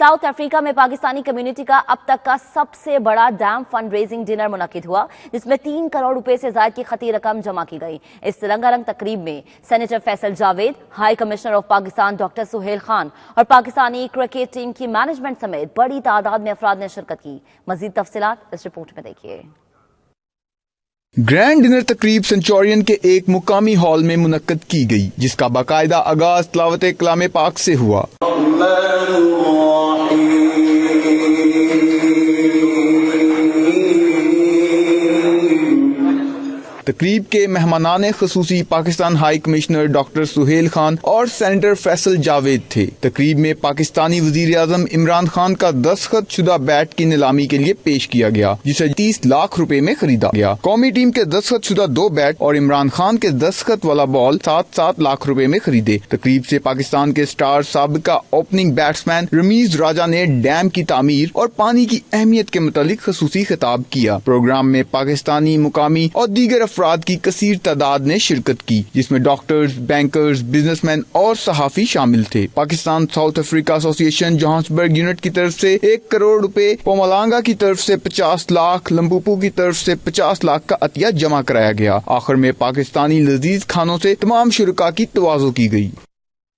South Africa में Pakistani community का अब तक का सबसे बड़ा डैम फंड रेजिंग डिनर मुनक्किद हुआ, जिसमें 3 करोड़ रुपए से ज्यादा की खती रकम जमा की गई। इस रंगारंग तकरीब में senator Faisal Javed, high commissioner of Pakistan doctor Suhail Khan और पाकिस्तानी क्रिकेट टीम की मैनेजमेंट समेत बड़ी तादाद में अफराद ने शिरकत की। मजीद तफसीलात इस रिपोर्ट में देखिए। ग्रैंड डिनर तकरीब सेंचुरियन के एक मुकामी हॉल में मुनक्कद की गई, जिसका बाकायदा आगाज तिलावत कलाम पाक से हुआ। तकरीब के मेहमानाने खसूसी Pakistan high commissioner doctor Suhail Khan और सेनेटर फैसल जावेद थे। तकरीब में पाकिस्तानी वजीर आजम इमरान खान का दस्तखत शुदा बैट की नीलामी के लिए पेश किया गया, जिसे 30 लाख रुपए में खरीदा गया। कौमी टीम के दस्तखत शुदा 2 बैट और इमरान खान के दस्तखत वाला बॉल 7-7 लाख रुपए में खरीदे। तकरीब से पाकिस्तान के स्टार साबिका ओपनिंग बैट्समैन रमीज राजा ने डैम की तामीर और पानी की अहमियत के मुतालिक खसूसी खिताब किया। प्रोग्राम में पाकिस्तानी, मुकामी और दीगर अफराद की कसीर तादाद ने शिरकत की, जिसमें डॉक्टर्स, बैंकर्स, बिजनेसमैन और सहाफी शामिल थे। Pakistan south Africa association Johannesburg unit की तरफ से 1 करोड़ रुपए, पोमलांगा की तरफ से 50 लाख, लंबुपू की तरफ से 50 लाख का अतिया जमा कराया गया। आखिर में पाकिस्तानी लजीज खानों से तमाम शुरका की तवाज़ो की गई।